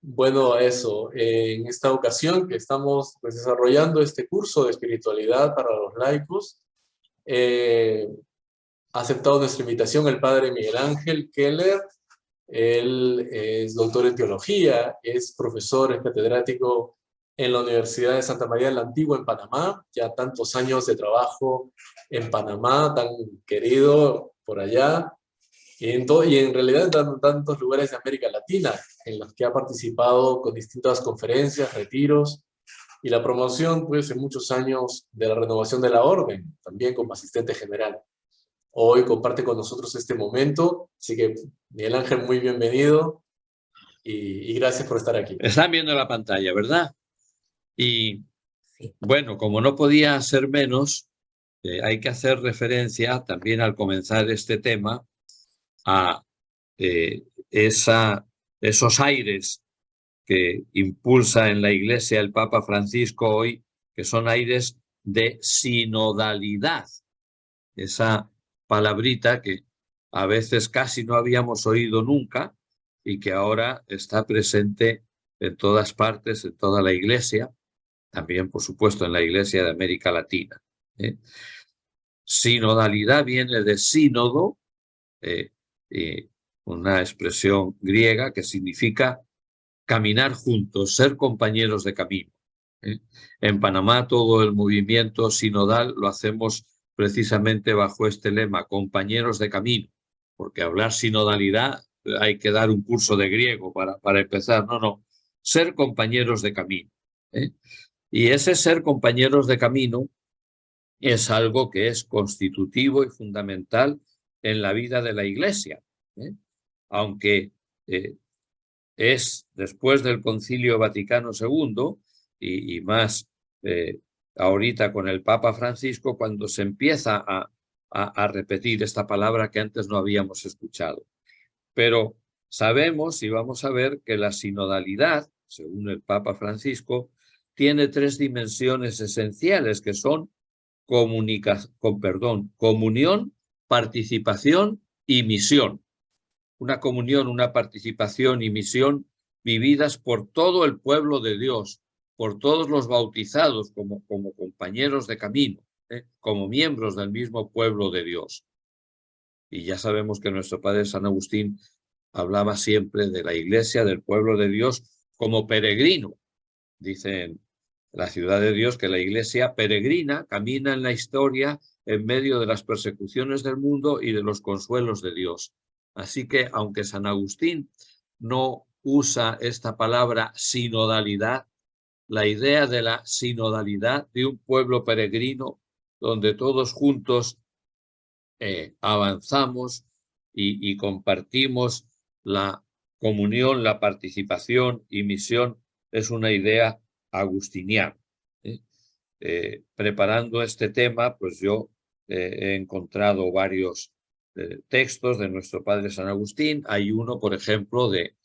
Bueno, eso, en esta ocasión que estamos pues, desarrollando este curso de espiritualidad para los laicos, ha aceptado nuestra invitación el padre Miguel Ángel Keller. Él es doctor en teología, es profesor, es catedrático en la Universidad de Santa María de la Antigua en Panamá, ya tantos años de trabajo en Panamá, tan querido por allá. Y en realidad en tantos lugares de América Latina en los que ha participado con distintas conferencias, retiros y la promoción, pues, en muchos años de la renovación de la orden, también como asistente general. Hoy comparte con nosotros este momento, así que Miguel Ángel, muy bienvenido y gracias por estar aquí. Están viendo la pantalla, ¿verdad? Y Sí. bueno, como no podía ser menos, hay que hacer referencia también al comenzar este tema a esos aires que impulsa en la Iglesia el Papa Francisco hoy, que son aires de sinodalidad. Esa palabrita que a veces casi no habíamos oído nunca y que ahora está presente en todas partes, en toda la Iglesia, también, por supuesto, en la Iglesia de América Latina. Sinodalidad viene de sínodo, una expresión griega que significa caminar juntos, ser compañeros de camino. En Panamá todo el movimiento sinodal lo hacemos precisamente bajo este lema, compañeros de camino, porque hablar sinodalidad hay que dar un curso de griego para empezar. No, ser compañeros de camino. Y ese ser compañeros de camino es algo que es constitutivo y fundamental en la vida de la Iglesia. Aunque es después del Concilio Vaticano II y más ahorita con el Papa Francisco cuando se empieza a repetir esta palabra que antes no habíamos escuchado. Pero sabemos y vamos a ver que la sinodalidad, según el Papa Francisco, tiene tres dimensiones esenciales que son comunión, participación y misión. Una comunión, una participación y misión vividas por todo el pueblo de Dios, por todos los bautizados como compañeros de camino, como miembros del mismo pueblo de Dios. Y ya sabemos que nuestro padre San Agustín hablaba siempre de la Iglesia, del pueblo de Dios, como peregrino. Dice en la ciudad de Dios que la Iglesia peregrina, camina en la historia en medio de las persecuciones del mundo y de los consuelos de Dios. Así que, aunque San Agustín no usa esta palabra sinodalidad, la idea de la sinodalidad de un pueblo peregrino donde todos juntos avanzamos y compartimos la comunión, la participación y misión es una idea agustiniana. Preparando este tema, pues yo he encontrado varios textos de nuestro padre San Agustín. Hay uno, por ejemplo, de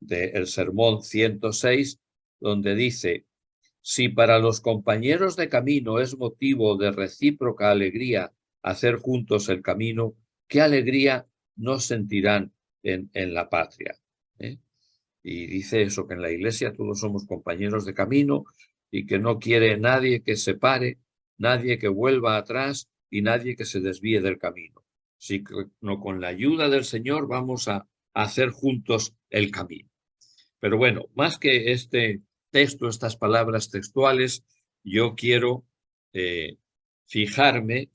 el Sermón 106, donde dice: si para los compañeros de camino es motivo de recíproca alegría hacer juntos el camino, qué alegría no sentirán en la patria. Y dice eso, que en la Iglesia todos somos compañeros de camino y que no quiere nadie que se pare, nadie que vuelva atrás y nadie que se desvíe del camino. Sino con la ayuda del Señor vamos a hacer juntos el camino. Pero bueno, más que este texto, estas palabras textuales, yo quiero fijarme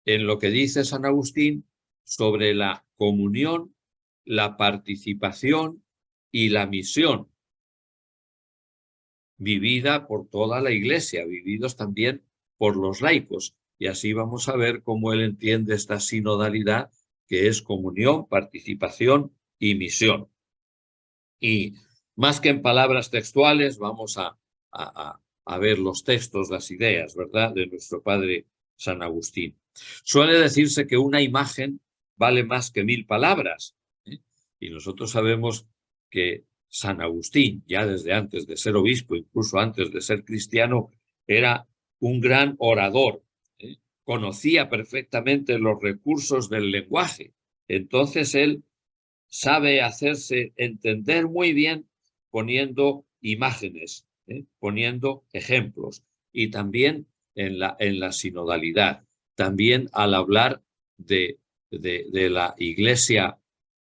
en lo que dice San Agustín sobre la comunión, la participación y la misión vivida por toda la Iglesia, vividos también por los laicos. Y así vamos a ver cómo él entiende esta sinodalidad, que es comunión, participación y misión. Y más que en palabras textuales, vamos a ver los textos, las ideas, ¿verdad?, de nuestro padre San Agustín. Suele decirse que una imagen vale más que 1000 palabras. Y nosotros sabemos que San Agustín, ya desde antes de ser obispo, incluso antes de ser cristiano, era un gran orador. Conocía perfectamente los recursos del lenguaje. Entonces él sabe hacerse entender muy bien poniendo imágenes, poniendo ejemplos, y también en la sinodalidad. También al hablar de la Iglesia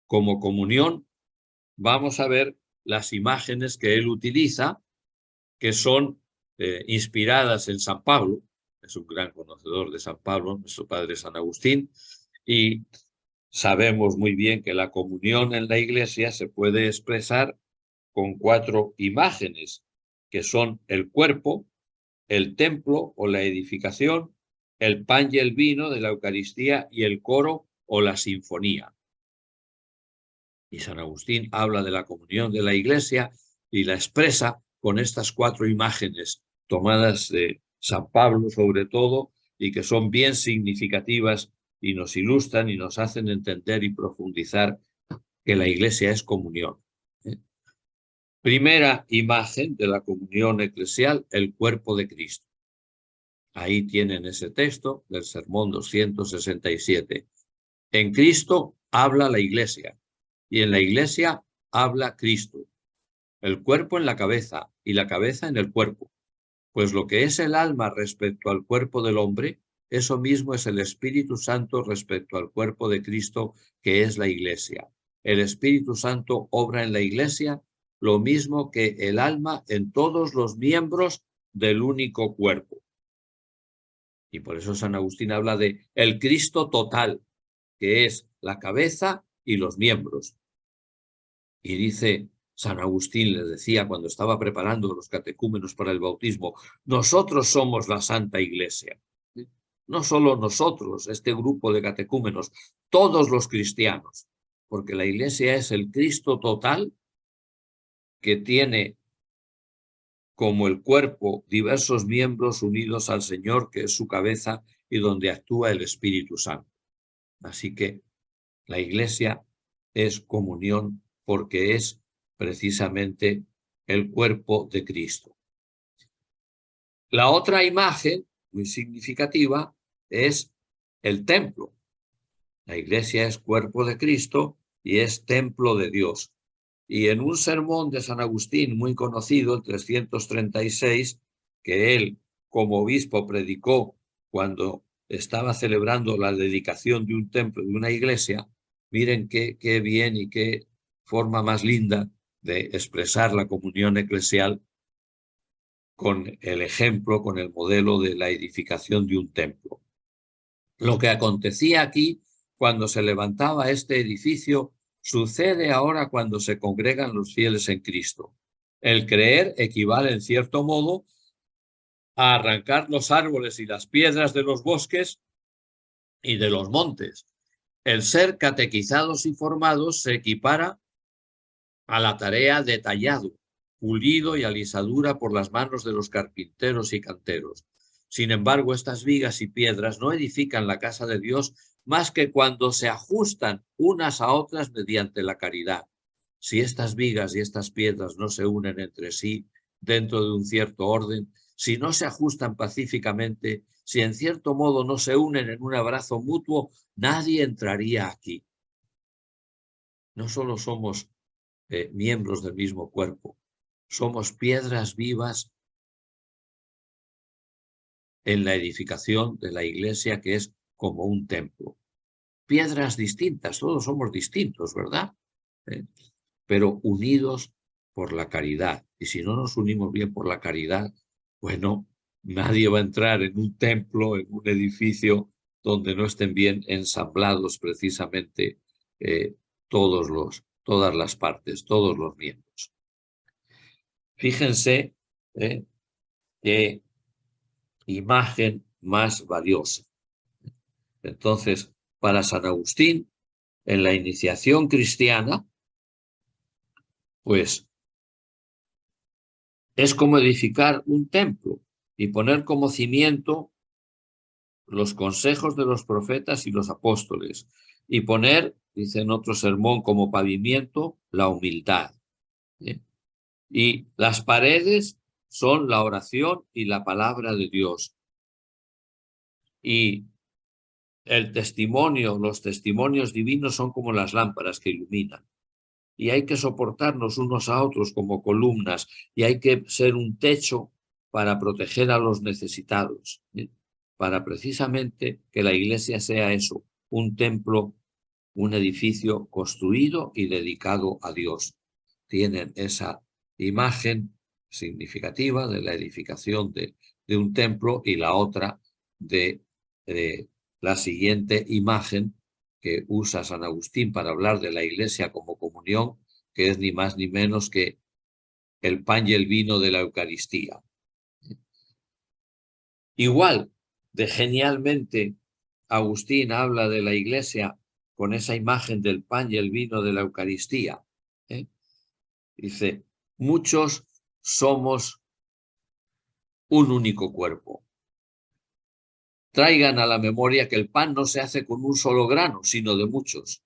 como comunión, vamos a ver las imágenes que él utiliza, que son inspiradas en San Pablo. Es un gran conocedor de San Pablo, nuestro padre San Agustín, y sabemos muy bien que la comunión en la Iglesia se puede expresar con 4 imágenes, que son el cuerpo, el templo o la edificación, el pan y el vino de la Eucaristía y el coro o la sinfonía. Y San Agustín habla de la comunión de la Iglesia y la expresa con estas 4 imágenes tomadas de San Pablo sobre todo, y que son bien significativas y nos ilustran y nos hacen entender y profundizar que la Iglesia es comunión. Primera imagen de la comunión eclesial, el cuerpo de Cristo. Ahí tienen ese texto del Sermón 267. En Cristo habla la Iglesia, y en la Iglesia habla Cristo. El cuerpo en la cabeza y la cabeza en el cuerpo. Pues lo que es el alma respecto al cuerpo del hombre, eso mismo es el Espíritu Santo respecto al cuerpo de Cristo, que es la Iglesia. El Espíritu Santo obra en la Iglesia lo mismo que el alma en todos los miembros del único cuerpo. Y por eso San Agustín habla de el Cristo total, que es la cabeza y los miembros. Y dice San Agustín, les decía cuando estaba preparando los catecúmenos para el bautismo, nosotros somos la Santa Iglesia. No solo nosotros, este grupo de catecúmenos, todos los cristianos, porque la Iglesia es el Cristo total que tiene como el cuerpo diversos miembros unidos al Señor, que es su cabeza y donde actúa el Espíritu Santo. Así que la Iglesia es comunión porque es precisamente el cuerpo de Cristo. La otra imagen muy significativa es el templo. La Iglesia es cuerpo de Cristo y es templo de Dios. Y en un sermón de San Agustín muy conocido, el 336, que él como obispo predicó cuando estaba celebrando la dedicación de un templo, de una iglesia, miren qué bien y qué forma más linda de expresar la comunión eclesial con el ejemplo, con el modelo de la edificación de un templo. Lo que acontecía aquí cuando se levantaba este edificio sucede ahora cuando se congregan los fieles en Cristo. El creer equivale, en cierto modo, a arrancar los árboles y las piedras de los bosques y de los montes. El ser catequizados y formados se equipara a la tarea de tallado, pulido y alisadura por las manos de los carpinteros y canteros. Sin embargo, estas vigas y piedras no edifican la casa de Dios más que cuando se ajustan unas a otras mediante la caridad. Si estas vigas y estas piedras no se unen entre sí dentro de un cierto orden, si no se ajustan pacíficamente, si en cierto modo no se unen en un abrazo mutuo, nadie entraría aquí. No solo somos miembros del mismo cuerpo, somos piedras vivas en la edificación de la Iglesia, que es como un templo. Piedras distintas, todos somos distintos, ¿verdad? Pero unidos por la caridad. Y si no nos unimos bien por la caridad, bueno, nadie va a entrar en un templo, en un edificio donde no estén bien ensamblados precisamente todas las partes, todos los miembros. Fíjense qué imagen más valiosa. Entonces, para San Agustín, en la iniciación cristiana, pues es como edificar un templo y poner como cimiento los consejos de los profetas y los apóstoles, y poner, dice en otro sermón, como pavimento la humildad. Y las paredes son la oración y la palabra de Dios. Y el testimonio, los testimonios divinos son como las lámparas que iluminan. y hay que soportarnos unos a otros como columnas, y hay que ser un techo para proteger a los necesitados, para precisamente que la iglesia sea eso, un templo, un edificio construido y dedicado a Dios. Tienen esa imagen significativa de la edificación de un templo y la otra de la siguiente imagen que usa San Agustín para hablar de la iglesia como comunión, que es ni más ni menos que el pan y el vino de la Eucaristía. Igual de genialmente Agustín habla de la iglesia con esa imagen del pan y el vino de la Eucaristía. Dice, muchos somos un único cuerpo. Traigan a la memoria que el pan no se hace con un solo grano, sino de muchos.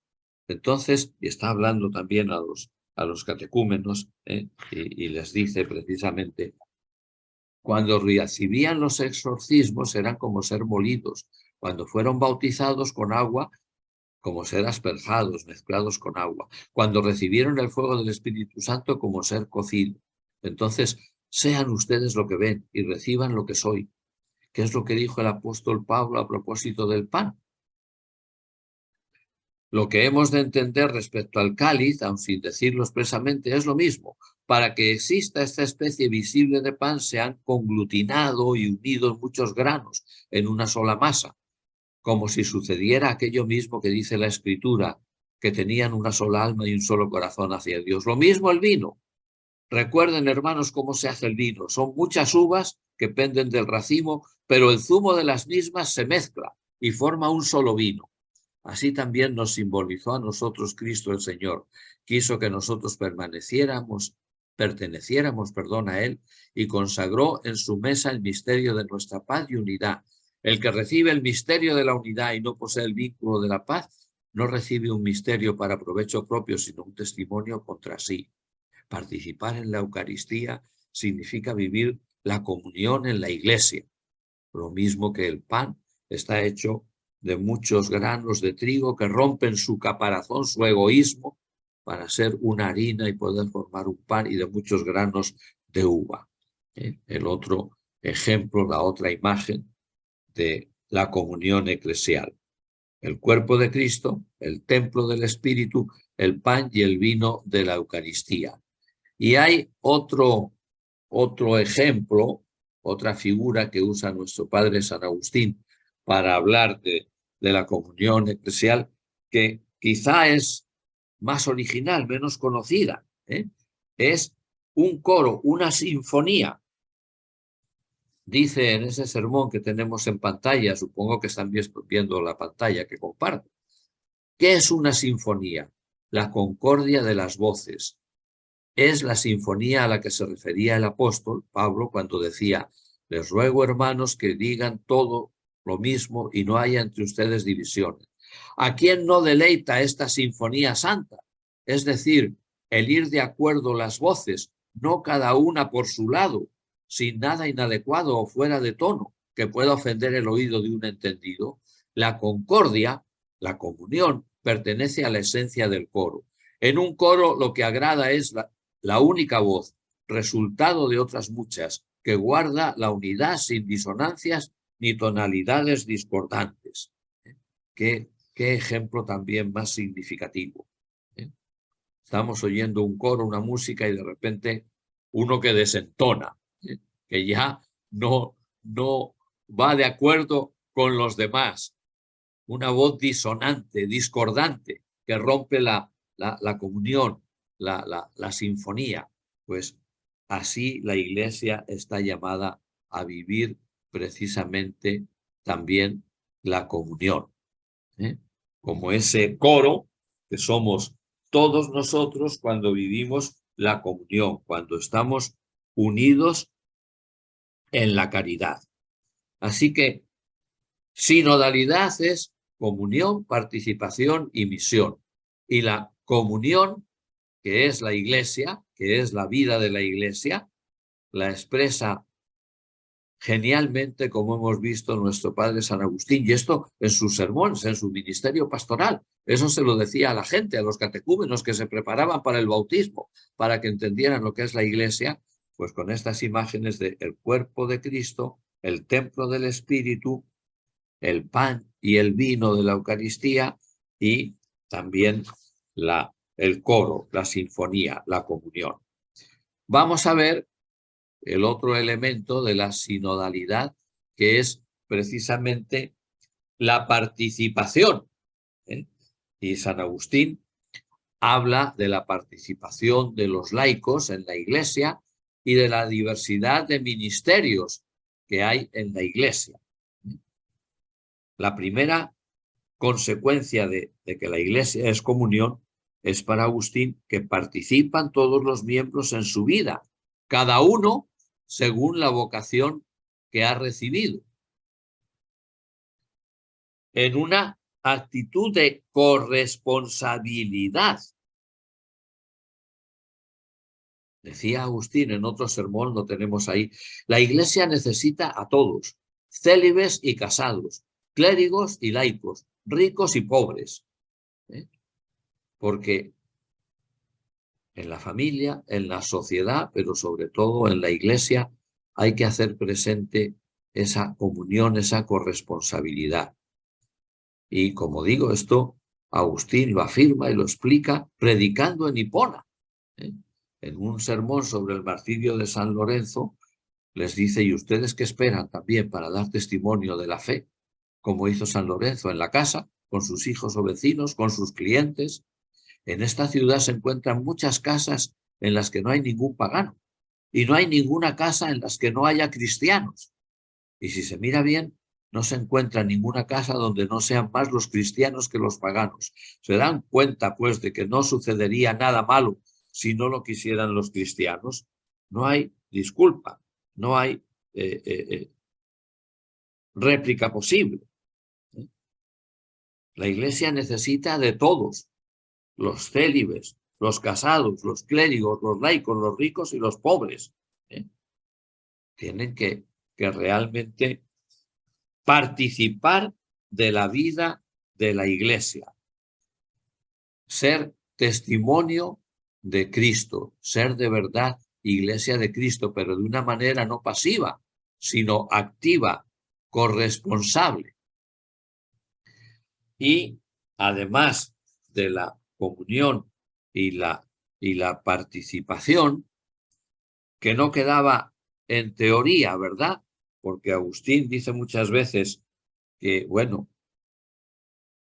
Entonces, y está hablando también a los catecúmenos, y les dice precisamente, cuando recibían los exorcismos eran como ser molidos, cuando fueron bautizados con agua, como ser asperjados, mezclados con agua, cuando recibieron el fuego del Espíritu Santo, como ser cocido. Entonces, sean ustedes lo que ven y reciban lo que soy. ¿Qué es lo que dijo el apóstol Pablo a propósito del pan? Lo que hemos de entender respecto al cáliz, aun sin decirlo expresamente, es lo mismo. Para que exista esta especie visible de pan, se han conglutinado y unido muchos granos en una sola masa, como si sucediera aquello mismo que dice la Escritura, que tenían una sola alma y un solo corazón hacia Dios. Lo mismo el vino. Recuerden, hermanos, cómo se hace el vino. Son muchas uvas que penden del racimo, pero el zumo de las mismas se mezcla y forma un solo vino. Así también nos simbolizó a nosotros Cristo el Señor. Quiso que nosotros perteneciéramos a Él, y consagró en su mesa el misterio de nuestra paz y unidad. El que recibe el misterio de la unidad y no posee el vínculo de la paz, no recibe un misterio para provecho propio, sino un testimonio contra sí. Participar en la Eucaristía significa vivir la comunión en la iglesia. Lo mismo que el pan está hecho de muchos granos de trigo que rompen su caparazón, su egoísmo, para ser una harina y poder formar un pan, y de muchos granos de uva. El otro ejemplo, la otra imagen de la comunión eclesial. El cuerpo de Cristo, el templo del Espíritu, el pan y el vino de la Eucaristía. Y hay otro ejemplo, otra figura que usa nuestro padre San Agustín para hablar de la comunión eclesial, que quizá es más original, menos conocida. Es un coro, una sinfonía. Dice en ese sermón que tenemos en pantalla, supongo que están viendo la pantalla que comparto. ¿Qué es una sinfonía? La concordia de las voces. Es la sinfonía a la que se refería el apóstol Pablo cuando decía: les ruego, hermanos, que digan todo lo mismo y no haya entre ustedes divisiones. ¿A quién no deleita esta sinfonía santa? Es decir, el ir de acuerdo las voces, no cada una por su lado, sin nada inadecuado o fuera de tono que pueda ofender el oído de un entendido. La concordia, la comunión, pertenece a la esencia del coro. En un coro lo que agrada es la única voz, resultado de otras muchas, que guarda la unidad sin disonancias ni tonalidades discordantes. ¿Qué ejemplo también más significativo? Estamos oyendo un coro, una música, y de repente uno que desentona, que ya no va de acuerdo con los demás. Una voz disonante, discordante, que rompe la comunión, la sinfonía. Pues así la Iglesia está llamada a vivir precisamente también la comunión. Como ese coro que somos todos nosotros cuando vivimos la comunión, cuando estamos unidos en la caridad. Así que sinodalidad es comunión, participación y misión. Y la comunión, que es la Iglesia, que es la vida de la Iglesia, la expresa genialmente, como hemos visto nuestro padre San Agustín, y esto en sus sermones, en su ministerio pastoral. Eso se lo decía a la gente, a los catecúmenos que se preparaban para el bautismo, para que entendieran lo que es la Iglesia, pues con estas imágenes del cuerpo de Cristo, el templo del Espíritu, el pan y el vino de la Eucaristía y también el coro, la sinfonía, la comunión. Vamos a ver el otro elemento de la sinodalidad, que es precisamente la participación, ¿eh? Y San Agustín habla de la participación de los laicos en la Iglesia y de la diversidad de ministerios que hay en la Iglesia. La primera consecuencia de que la Iglesia es comunión es para Agustín que participan todos los miembros en su vida, cada uno según la vocación que ha recibido, en una actitud de corresponsabilidad. Decía Agustín en otro sermón, lo tenemos ahí, la Iglesia necesita a todos, célibes y casados, clérigos y laicos, ricos y pobres, porque en la familia, en la sociedad, pero sobre todo en la Iglesia, hay que hacer presente esa comunión, esa corresponsabilidad. Y como digo, esto Agustín lo afirma y lo explica predicando en Hipona. En un sermón sobre el martirio de San Lorenzo, les dice, ¿y ustedes qué esperan también para dar testimonio de la fe? Como hizo San Lorenzo en la casa, con sus hijos o vecinos, con sus clientes. En esta ciudad se encuentran muchas casas en las que no hay ningún pagano y no hay ninguna casa en las que no haya cristianos. Y si se mira bien, no se encuentra ninguna casa donde no sean más los cristianos que los paganos. Se dan cuenta, pues, de que no sucedería nada malo si no lo quisieran los cristianos. No hay disculpa, no hay réplica posible. La Iglesia necesita de todos, los célibes, los casados, los clérigos, los laicos, los ricos y los pobres. Tienen que realmente participar de la vida de la Iglesia, ser testimonio de Cristo, ser de verdad Iglesia de Cristo, pero de una manera no pasiva, sino activa, corresponsable. Y además de la comunión y la participación, que no quedaba en teoría, ¿verdad? Porque Agustín dice muchas veces que, bueno,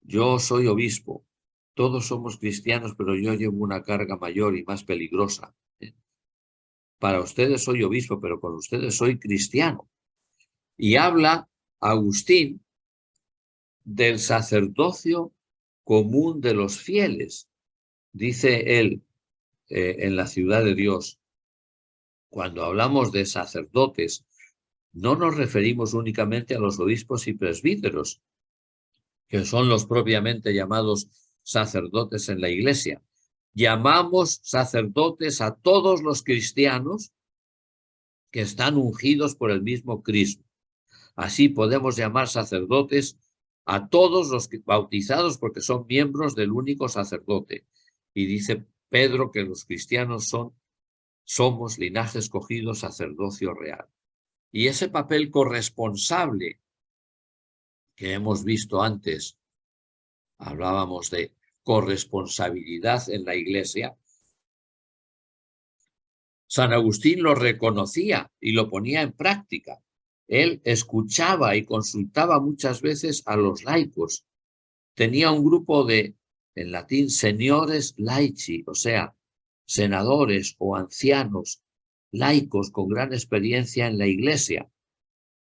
yo soy obispo, todos somos cristianos, pero yo llevo una carga mayor y más peligrosa. Para ustedes soy obispo, pero con ustedes soy cristiano. Y habla Agustín del sacerdocio común de los fieles. Dice él en la ciudad de Dios, cuando hablamos de sacerdotes, no nos referimos únicamente a los obispos y presbíteros, que son los propiamente llamados sacerdotes en la Iglesia. Llamamos sacerdotes a todos los cristianos que están ungidos por el mismo Cristo. Así podemos llamar sacerdotes a todos los bautizados porque son miembros del único sacerdote. Y dice Pedro que los cristianos somos linaje escogido, sacerdocio real. Y ese papel corresponsable que hemos visto antes, hablábamos de corresponsabilidad en la Iglesia, San Agustín lo reconocía y lo ponía en práctica. Él escuchaba y consultaba muchas veces a los laicos. Tenía un grupo de, en latín, seniores laici, o sea, senadores o ancianos laicos con gran experiencia en la Iglesia.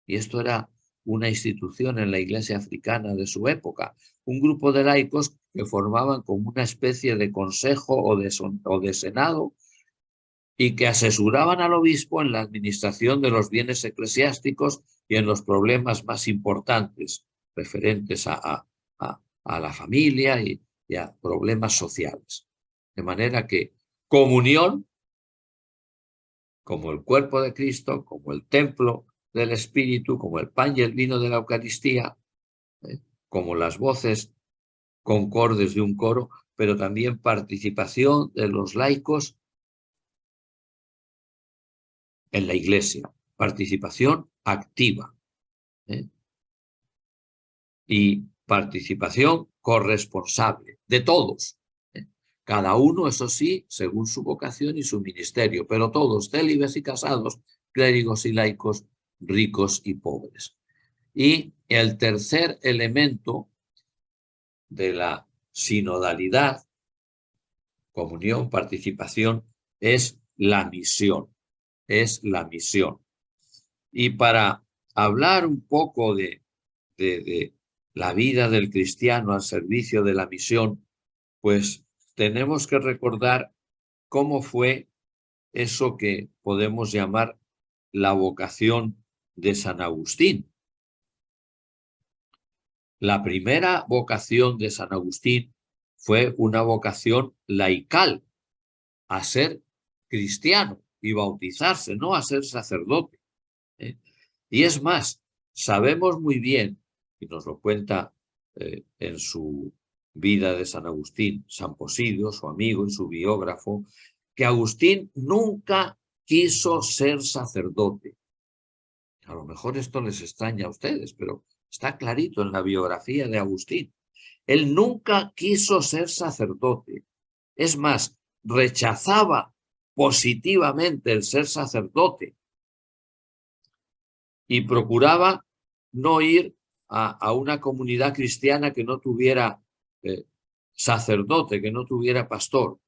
Y esto era una institución en la Iglesia africana de su época. Un grupo de laicos que formaban como una especie de consejo o de senado y que asesoraban al obispo en la administración de los bienes eclesiásticos y en los problemas más importantes referentes a la familia y a problemas sociales. De manera que comunión, como el cuerpo de Cristo, como el templo, del Espíritu, como el pan y el vino de la Eucaristía, como las voces concordes de un coro, pero también participación de los laicos en la Iglesia, participación activa, y participación corresponsable de todos. Cada uno, eso sí, según su vocación y su ministerio, pero todos, célibes y casados, clérigos y laicos, ricos y pobres. Y el tercer elemento de la sinodalidad, comunión, participación, es la misión. Es la misión. Y para hablar un poco de la vida del cristiano al servicio de la misión, pues tenemos que recordar cómo fue eso que podemos llamar la vocación de San Agustín. La primera vocación de San Agustín fue una vocación laical, a ser cristiano y bautizarse, no a ser sacerdote. Y es más, sabemos muy bien, y nos lo cuenta en su vida de San Agustín, San Posidio, su amigo y su biógrafo, que Agustín nunca quiso ser sacerdote. A lo mejor esto les extraña a ustedes, pero está clarito en la biografía de Agustín. Él nunca quiso ser sacerdote. Es más, rechazaba positivamente el ser sacerdote y procuraba no ir a una comunidad cristiana que no tuviera sacerdote, que no tuviera pastor.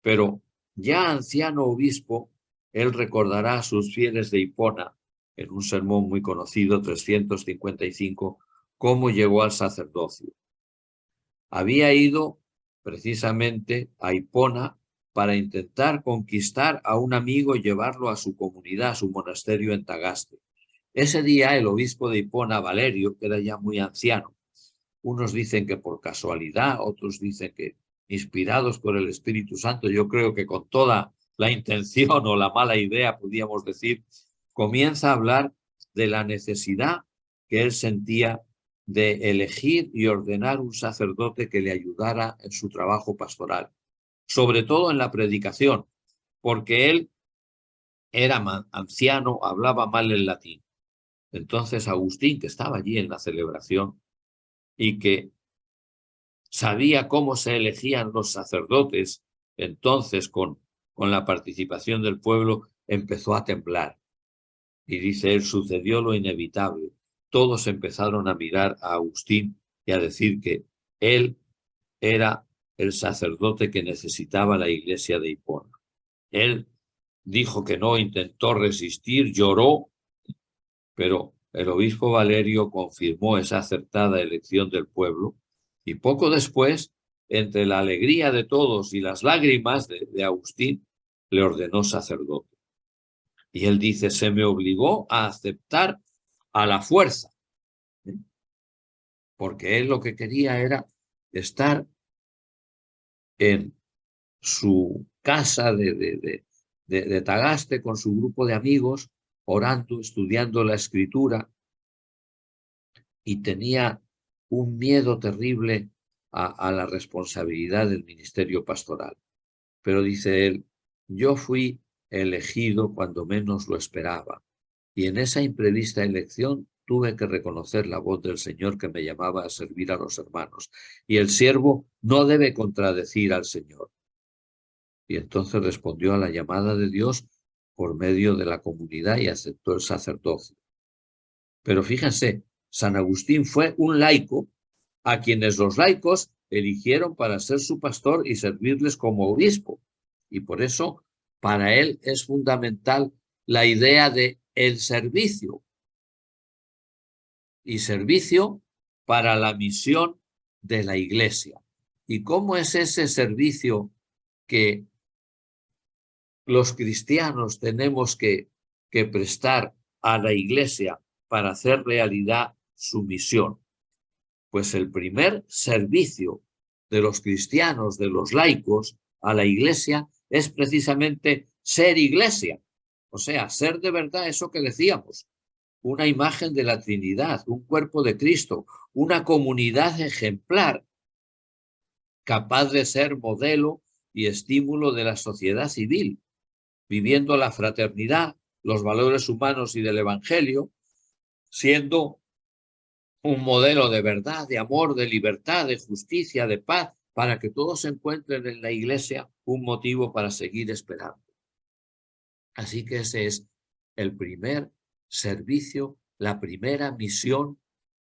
Pero ya anciano obispo, él recordará a sus fieles de Hipona, en un sermón muy conocido, 355, cómo llegó al sacerdocio. Había ido precisamente a Hipona para intentar conquistar a un amigo y llevarlo a su comunidad, a su monasterio en Tagaste. Ese día el obispo de Hipona, Valerio, que era ya muy anciano, unos dicen que por casualidad, otros dicen que inspirados por el Espíritu Santo, yo creo que con toda la intención o la mala idea, podríamos decir, comienza a hablar de la necesidad que él sentía de elegir y ordenar un sacerdote que le ayudara en su trabajo pastoral, sobre todo en la predicación, porque él era anciano, hablaba mal el latín. Entonces Agustín, que estaba allí en la celebración y que sabía cómo se elegían los sacerdotes, entonces con la participación del pueblo empezó a temblar. Y dice él, sucedió lo inevitable. Todos empezaron a mirar a Agustín y a decir que él era el sacerdote que necesitaba la iglesia de Hipona. Él dijo que no, intentó resistir, lloró, pero el obispo Valerio confirmó esa acertada elección del pueblo y poco después, entre la alegría de todos y las lágrimas de Agustín, le ordenó sacerdote. Y él dice, se me obligó a aceptar a la fuerza, porque él lo que quería era estar en su casa de Tagaste con su grupo de amigos, orando, estudiando la escritura, y tenía un miedo terrible a la responsabilidad del ministerio pastoral. Pero dice él, yo fui elegido cuando menos lo esperaba, y en esa imprevista elección tuve que reconocer la voz del Señor que me llamaba a servir a los hermanos, y el siervo no debe contradecir al Señor. Y entonces respondió a la llamada de Dios por medio de la comunidad y aceptó el sacerdocio. Pero fíjense, San Agustín fue un laico a quienes los laicos eligieron para ser su pastor y servirles como obispo. Y por eso, para él es fundamental la idea de el servicio. Y servicio para la misión de la Iglesia. ¿Y cómo es ese servicio que los cristianos tenemos que prestar a la Iglesia para hacer realidad su misión? Pues el primer servicio de los cristianos, de los laicos, a la Iglesia, es precisamente ser Iglesia. O sea, ser de verdad eso que decíamos, una imagen de la Trinidad, un cuerpo de Cristo, una comunidad ejemplar, capaz de ser modelo y estímulo de la sociedad civil, viviendo la fraternidad, los valores humanos y del Evangelio, siendo un modelo de verdad, de amor, de libertad, de justicia, de paz, para que todos encuentren en la Iglesia un motivo para seguir esperando. Así que ese es el primer servicio, la primera misión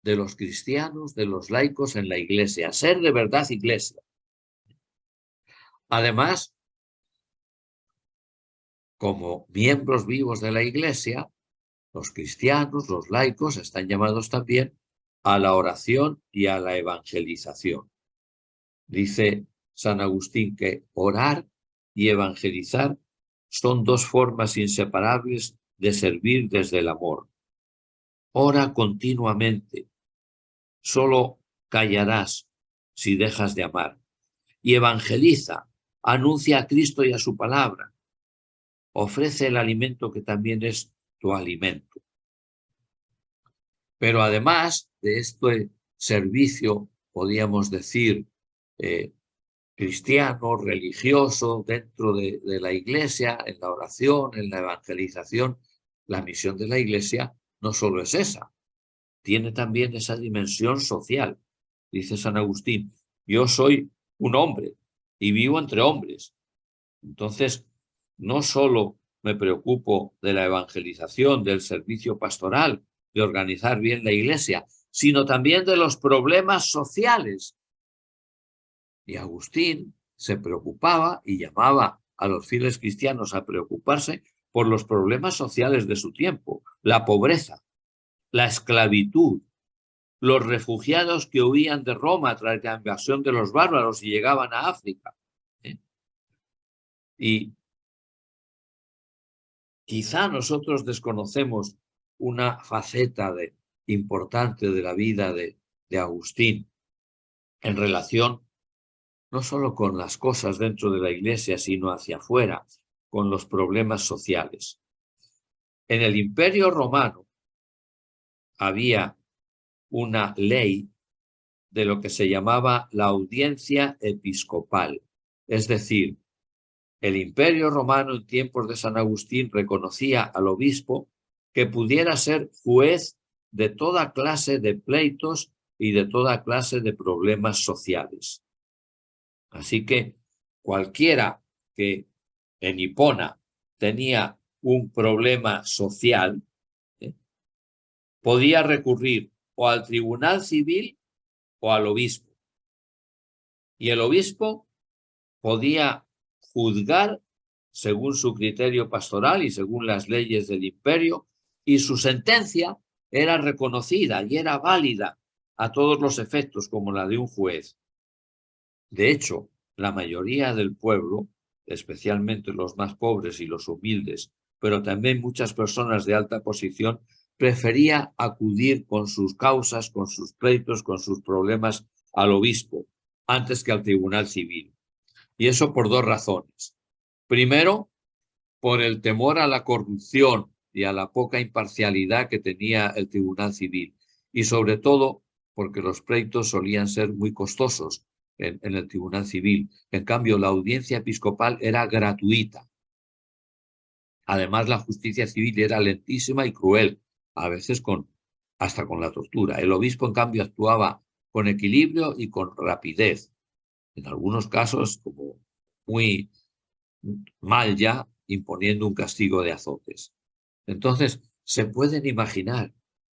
de los cristianos, de los laicos en la Iglesia, ser de verdad Iglesia. Además, como miembros vivos de la Iglesia, los cristianos, los laicos, están llamados también a la oración y a la evangelización. Dice San Agustín que orar y evangelizar son dos formas inseparables de servir desde el amor. Ora continuamente, solo callarás si dejas de amar. Y evangeliza, anuncia a Cristo y a su palabra. Ofrece el alimento que también es tu alimento. Pero además de este servicio, podríamos decir, cristiano, religioso, dentro de la Iglesia, en la oración, en la evangelización, la misión de la Iglesia no solo es esa, tiene también esa dimensión social. Dice San Agustín, yo soy un hombre y vivo entre hombres. Entonces, no solo me preocupo de la evangelización, del servicio pastoral, de organizar bien la Iglesia, sino también de los problemas sociales. Y Agustín se preocupaba y llamaba a los fieles cristianos a preocuparse por los problemas sociales de su tiempo, la pobreza, la esclavitud, los refugiados que huían de Roma tras la invasión de los bárbaros y llegaban a África. Y quizá nosotros desconocemos una faceta importante de la vida de Agustín en relación no solo con las cosas dentro de la Iglesia, sino hacia afuera, con los problemas sociales. En el Imperio Romano había una ley de lo que se llamaba la audiencia episcopal. Es decir, el Imperio Romano en tiempos de San Agustín reconocía al obispo que pudiera ser juez de toda clase de pleitos y de toda clase de problemas sociales. Así que cualquiera que en Hipona tenía un problema social, podía recurrir o al tribunal civil o al obispo. Y el obispo podía juzgar según su criterio pastoral y según las leyes del imperio, y su sentencia era reconocida y era válida a todos los efectos como la de un juez. De hecho, la mayoría del pueblo, especialmente los más pobres y los humildes, pero también muchas personas de alta posición, prefería acudir con sus causas, con sus pleitos, con sus problemas al obispo, antes que al tribunal civil. Y eso por dos razones. Primero, por el temor a la corrupción y a la poca imparcialidad que tenía el tribunal civil. Y sobre todo, porque los pleitos solían ser muy costosos en el tribunal civil. En cambio, la audiencia episcopal era gratuita. Además, la justicia civil era lentísima y cruel, a veces hasta con la tortura. El obispo, en cambio, actuaba con equilibrio y con rapidez. En algunos casos, como muy mal ya, imponiendo un castigo de azotes. Entonces, se pueden imaginar,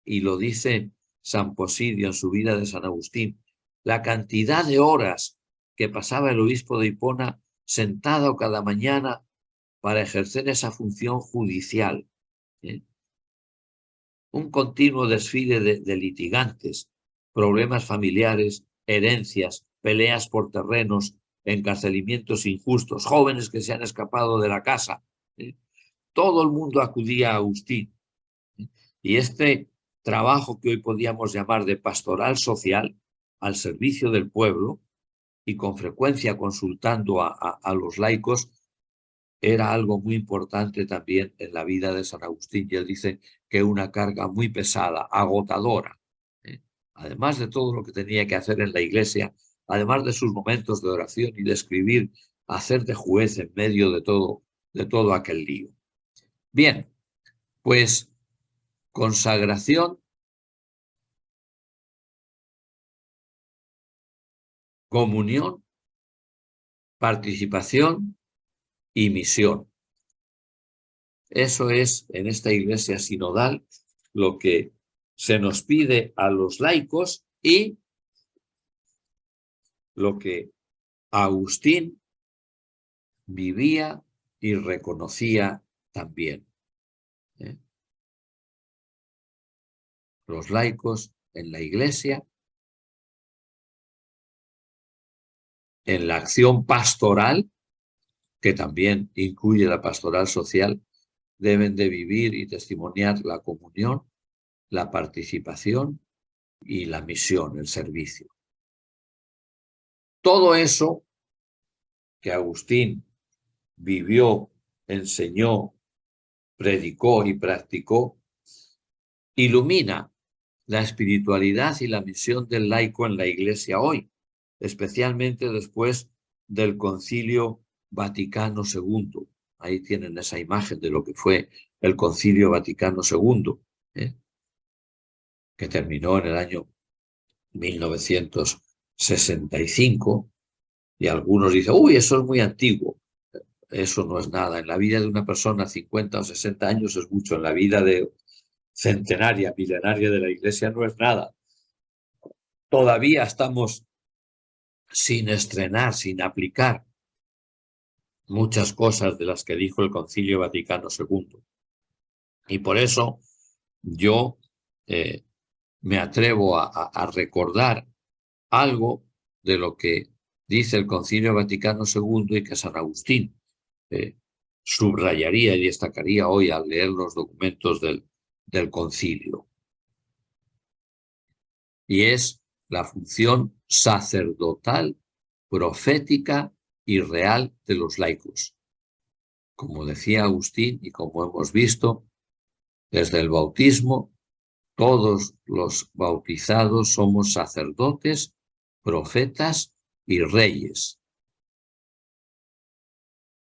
y lo dice San Posidio en su vida de San Agustín, la cantidad de horas que pasaba el obispo de Hipona sentado cada mañana para ejercer esa función judicial. Un continuo desfile de litigantes, problemas familiares, herencias, peleas por terrenos, encarcelamientos injustos, jóvenes que se han escapado de la casa. Todo el mundo acudía a Agustín. Y este trabajo que hoy podríamos llamar de pastoral social, al servicio del pueblo, y con frecuencia consultando a los laicos, era algo muy importante también en la vida de San Agustín, y él dice que una carga muy pesada, agotadora. Además de todo lo que tenía que hacer en la iglesia, además de sus momentos de oración y de escribir, hacer de juez en medio de todo aquel lío. Bien, pues consagración, comunión, participación y misión. Eso es, en esta iglesia sinodal, lo que se nos pide a los laicos y lo que Agustín vivía y reconocía también. Los laicos en la iglesia, en la acción pastoral, que también incluye la pastoral social, deben de vivir y testimoniar la comunión, la participación y la misión, el servicio. Todo eso que Agustín vivió, enseñó, predicó y practicó, ilumina la espiritualidad y la misión del laico en la Iglesia hoy, especialmente después del Concilio Vaticano II. Ahí tienen esa imagen de lo que fue el Concilio Vaticano II, que terminó en el año 1965, y algunos dicen, uy, eso es muy antiguo. Eso no es nada. En la vida de una persona, 50 o 60 años es mucho. En la vida centenaria, milenaria de la Iglesia no es nada. Todavía estamos sin estrenar, sin aplicar muchas cosas de las que dijo el Concilio Vaticano II. Y por eso yo me atrevo a recordar algo de lo que dice el Concilio Vaticano II y que San Agustín subrayaría y destacaría hoy al leer los documentos del concilio. Y es la función sacerdotal, profética y real de los laicos. Como decía Agustín y como hemos visto, desde el bautismo, todos los bautizados somos sacerdotes, profetas y reyes.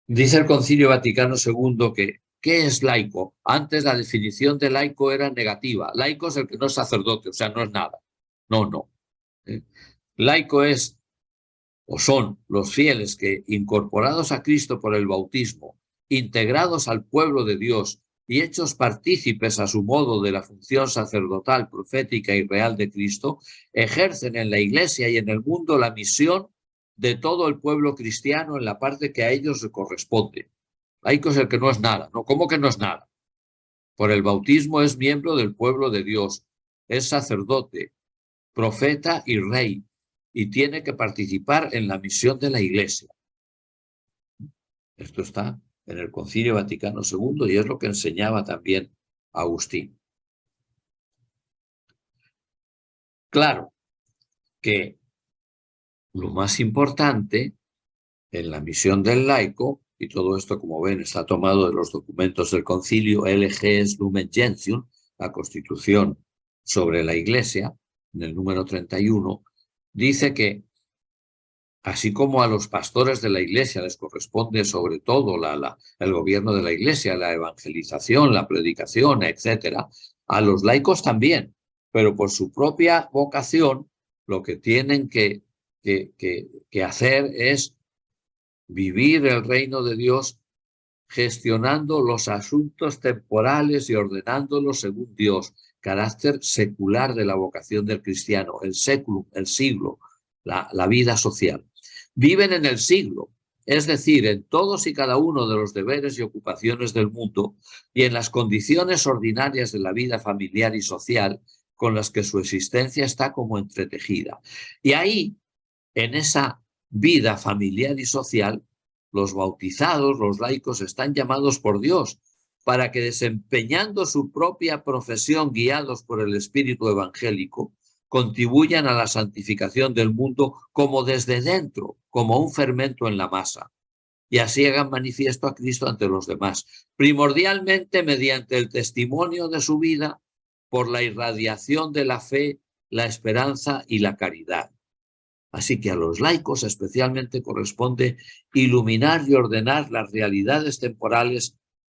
Dice el Concilio Vaticano II que, ¿qué es laico? Antes la definición de laico era negativa. Laico es el que no es sacerdote, o sea, no es nada. No. Laico es, o son, los fieles que, incorporados a Cristo por el bautismo, integrados al pueblo de Dios y hechos partícipes a su modo de la función sacerdotal, profética y real de Cristo, ejercen en la Iglesia y en el mundo la misión de todo el pueblo cristiano en la parte que a ellos les corresponde. Laico es el que no es nada, ¿no? ¿Cómo que no es nada? Por el bautismo es miembro del pueblo de Dios, es sacerdote, profeta y rey, y tiene que participar en la misión de la Iglesia. Esto está en el Concilio Vaticano II y es lo que enseñaba también Agustín. Claro que lo más importante en la misión del laico, y todo esto, como ven, está tomado de los documentos del concilio Leges Lumen Gentium, la Constitución sobre la Iglesia, en el número 31, dice que así como a los pastores de la Iglesia les corresponde sobre todo el gobierno de la Iglesia, la evangelización, la predicación, etc., a los laicos también, pero por su propia vocación lo que tienen que hacer es vivir el reino de Dios gestionando los asuntos temporales y ordenándolos según Dios, carácter secular de la vocación del cristiano, el séculum, el siglo, la vida social. Viven en el siglo, es decir, en todos y cada uno de los deberes y ocupaciones del mundo y en las condiciones ordinarias de la vida familiar y social con las que su existencia está como entretejida. Y ahí, en esa vida familiar y social, los bautizados, los laicos, están llamados por Dios para que, desempeñando su propia profesión guiados por el espíritu evangélico, contribuyan a la santificación del mundo como desde dentro, como un fermento en la masa. y así hagan manifiesto a Cristo ante los demás, primordialmente mediante el testimonio de su vida, por la irradiación de la fe, la esperanza y la caridad. Así que a los laicos especialmente corresponde iluminar y ordenar las realidades temporales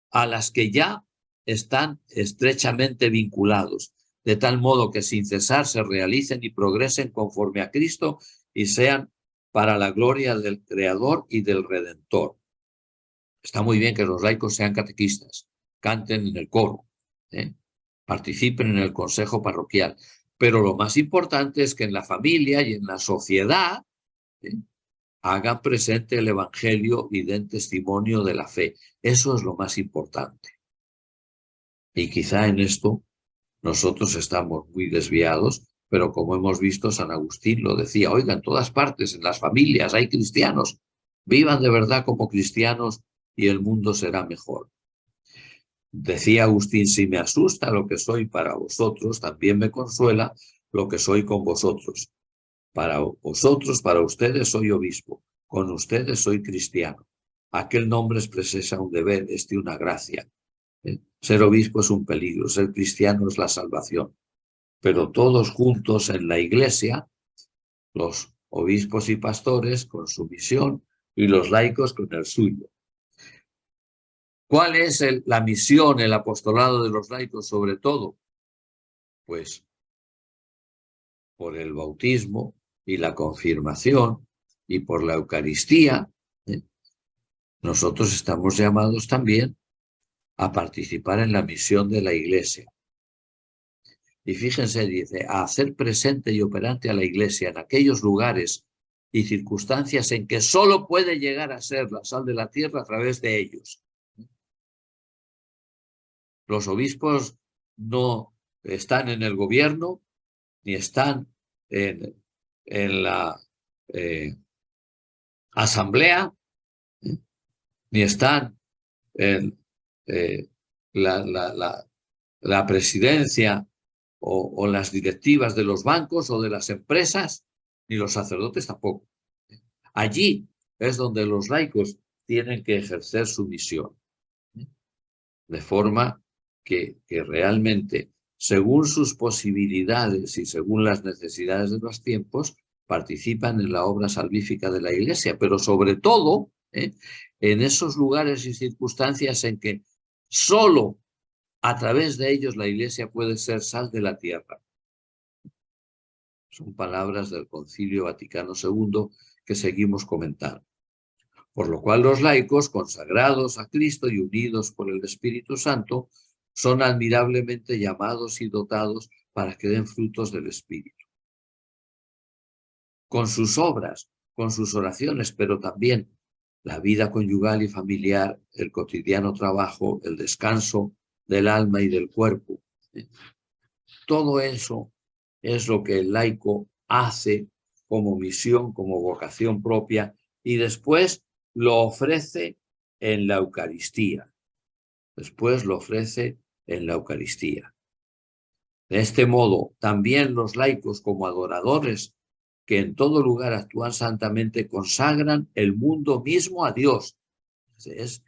a las que ya están estrechamente vinculados, de tal modo que sin cesar se realicen y progresen conforme a Cristo y sean para la gloria del Creador y del Redentor. Está muy bien que los laicos sean catequistas, canten en el coro, participen en el consejo parroquial, pero lo más importante es que en la familia y en la sociedad hagan presente el Evangelio y den testimonio de la fe. Eso es lo más importante. Y quizá en esto nosotros estamos muy desviados, pero como hemos visto, San Agustín lo decía, oiga, en todas partes, en las familias hay cristianos, vivan de verdad como cristianos y el mundo será mejor. Decía Agustín, si me asusta lo que soy para vosotros, también me consuela lo que soy con vosotros. Para vosotros, para ustedes soy obispo, con ustedes soy cristiano. Aquel nombre expresa un deber, una gracia. Ser obispo es un peligro, ser cristiano es la salvación. Pero todos juntos en la iglesia, los obispos y pastores con su misión y los laicos con el suyo. ¿Cuál es la misión, el apostolado de los laicos sobre todo? Pues por el bautismo y la confirmación y por la Eucaristía, nosotros estamos llamados también a participar en la misión de la Iglesia. Y fíjense, dice, a hacer presente y operante a la Iglesia en aquellos lugares y circunstancias en que solo puede llegar a ser la sal de la tierra a través de ellos. Los obispos no están en el gobierno, ni están en la asamblea, ni están en la presidencia o las directivas de los bancos o de las empresas, ni los sacerdotes tampoco. Allí es donde los laicos tienen que ejercer su misión, de forma que realmente, según sus posibilidades y según las necesidades de los tiempos, participan en la obra salvífica de la Iglesia, pero sobre todo en esos lugares y circunstancias en que solo a través de ellos la Iglesia puede ser sal de la tierra. Son palabras del Concilio Vaticano II que seguimos comentando. Por lo cual los laicos, consagrados a Cristo y unidos por el Espíritu Santo, son admirablemente llamados y dotados para que den frutos del Espíritu. Con sus obras, con sus oraciones, pero también la vida conyugal y familiar, el cotidiano trabajo, el descanso del alma y del cuerpo. Todo eso es lo que el laico hace como misión, como vocación propia, y después lo ofrece en la Eucaristía. Después lo ofrece en la Eucaristía. De este modo, también los laicos como adoradores que en todo lugar actúan santamente consagran el mundo mismo a Dios. Es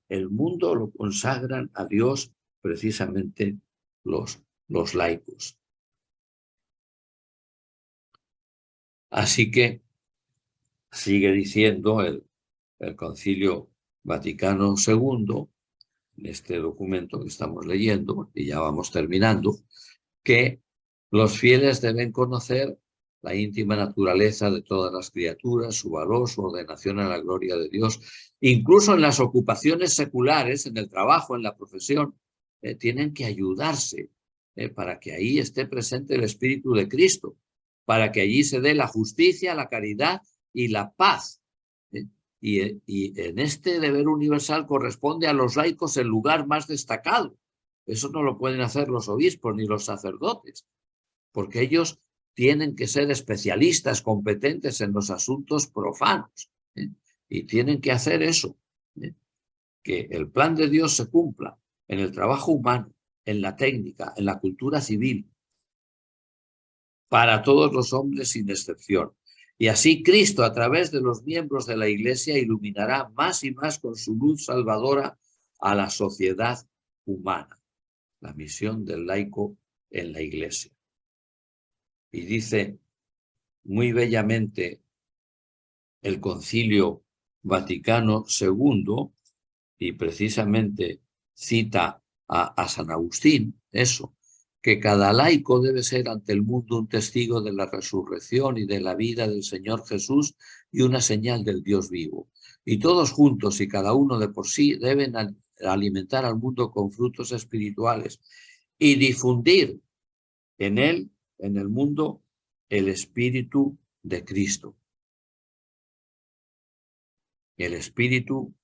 el mundo lo consagran a Dios precisamente los laicos. Así que sigue diciendo el Concilio Vaticano II, en este documento que estamos leyendo, y ya vamos terminando, que los fieles deben conocer la íntima naturaleza de todas las criaturas, su valor, su ordenación a la gloria de Dios, incluso en las ocupaciones seculares, en el trabajo, en la profesión, tienen que ayudarse para que ahí esté presente el Espíritu de Cristo, para que allí se dé la justicia, la caridad y la paz. Y en este deber universal corresponde a los laicos el lugar más destacado. Eso no lo pueden hacer los obispos ni los sacerdotes, porque ellos tienen que ser especialistas, competentes en los asuntos profanos, y tienen que hacer eso, que el plan de Dios se cumpla en el trabajo humano, en la técnica, en la cultura civil, para todos los hombres sin excepción. Y así Cristo, a través de los miembros de la Iglesia, iluminará más y más con su luz salvadora a la sociedad humana. La misión del laico en la Iglesia. Y dice muy bellamente el Concilio Vaticano II, y precisamente cita a San Agustín, eso, que cada laico debe ser ante el mundo un testigo de la resurrección y de la vida del Señor Jesús y una señal del Dios vivo. Y todos juntos y cada uno de por sí deben alimentar al mundo con frutos espirituales y difundir en él, en el mundo, el espíritu de Cristo. El espíritu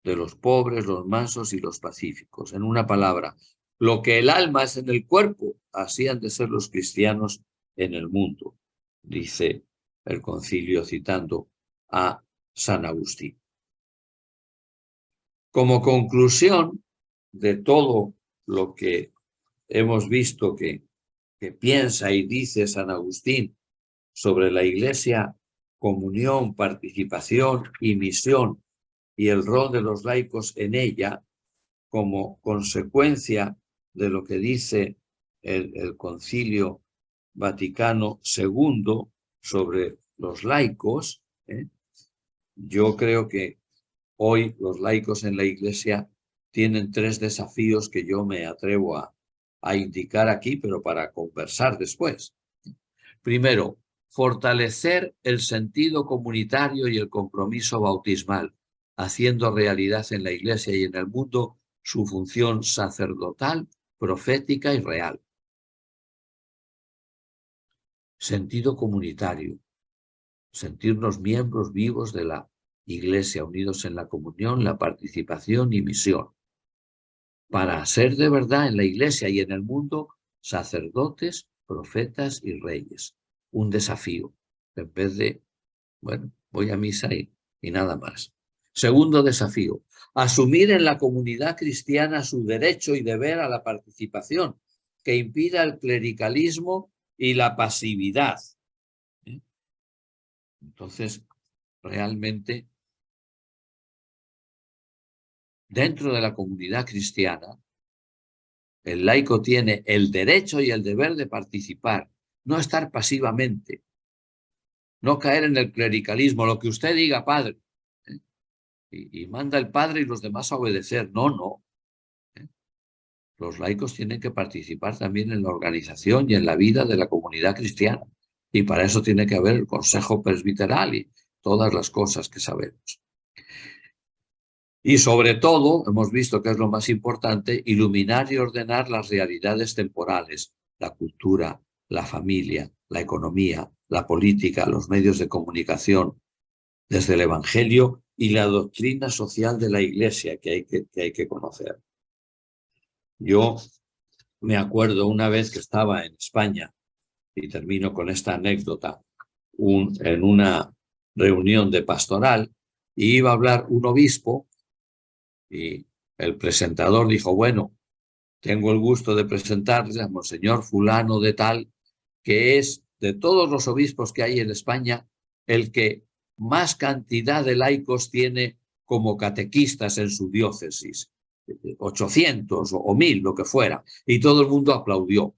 de los pobres, los mansos y los pacíficos. En una palabra, lo que el alma es en el cuerpo, así han de ser los cristianos en el mundo, dice el concilio citando a San Agustín. Como conclusión de todo lo que hemos visto que piensa y dice San Agustín sobre la Iglesia, comunión, participación y misión, y el rol de los laicos en ella, como consecuencia de lo que dice el Concilio Vaticano II sobre los laicos, yo creo que hoy los laicos en la Iglesia tienen 3 desafíos que yo me atrevo a indicar aquí, pero para conversar después. Primero, fortalecer el sentido comunitario y el compromiso bautismal, haciendo realidad en la Iglesia y en el mundo su función sacerdotal, profética y real. Sentido comunitario, sentirnos miembros vivos de la Iglesia, unidos en la comunión, la participación y misión, para ser de verdad en la Iglesia y en el mundo sacerdotes, profetas y reyes. Un desafío, en vez de, bueno, voy a misa y nada más. Segundo desafío, asumir en la comunidad cristiana su derecho y deber a la participación, que impida el clericalismo y la pasividad. Entonces, realmente, dentro de la comunidad cristiana, el laico tiene el derecho y el deber de participar, no estar pasivamente, no caer en el clericalismo, lo que usted diga, padre, y manda el padre y los demás a obedecer. No. Los laicos tienen que participar también en la organización y en la vida de la comunidad cristiana. Y para eso tiene que haber el consejo presbiteral y todas las cosas que sabemos. Y sobre todo, hemos visto que es lo más importante, iluminar y ordenar las realidades temporales, la cultura, la familia, la economía, la política, los medios de comunicación, desde el Evangelio y la doctrina social de la Iglesia que hay que conocer. Yo me acuerdo una vez que estaba en España, y termino con esta anécdota, en una reunión de pastoral, y iba a hablar un obispo, y el presentador dijo, bueno, tengo el gusto de presentarles a Monseñor fulano de tal, que es, de todos los obispos que hay en España, el que más cantidad de laicos tiene como catequistas en su diócesis, 800 o 1000, lo que fuera, y todo el mundo aplaudió.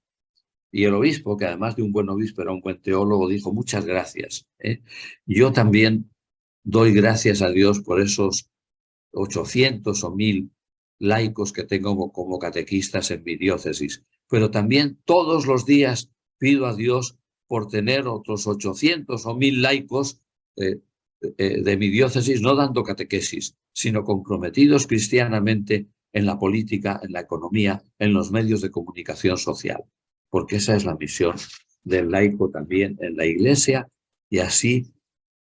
Y el obispo, que además de un buen obispo era un buen teólogo, dijo, muchas gracias. Yo también doy gracias a Dios por esos 800 o 1000 laicos que tengo como catequistas en mi diócesis, pero también todos los días pido a Dios por tener otros 800 o 1000 laicos de mi diócesis, no dando catequesis, sino comprometidos cristianamente en la política, en la economía, en los medios de comunicación social, porque esa es la misión del laico también en la Iglesia, y así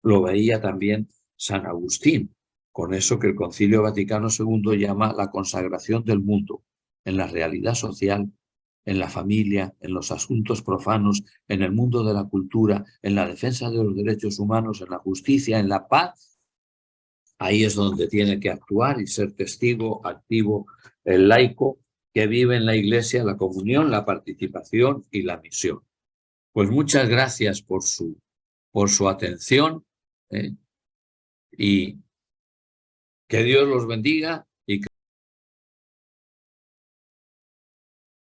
lo veía también San Agustín, con eso que el Concilio Vaticano II llama la consagración del mundo, en la realidad social, en la familia, en los asuntos profanos, en el mundo de la cultura, en la defensa de los derechos humanos, en la justicia, en la paz. Ahí es donde tiene que actuar y ser testigo activo el laico que vive en la Iglesia la comunión, la participación y la misión. Pues muchas gracias por su por su atención y que Dios los bendiga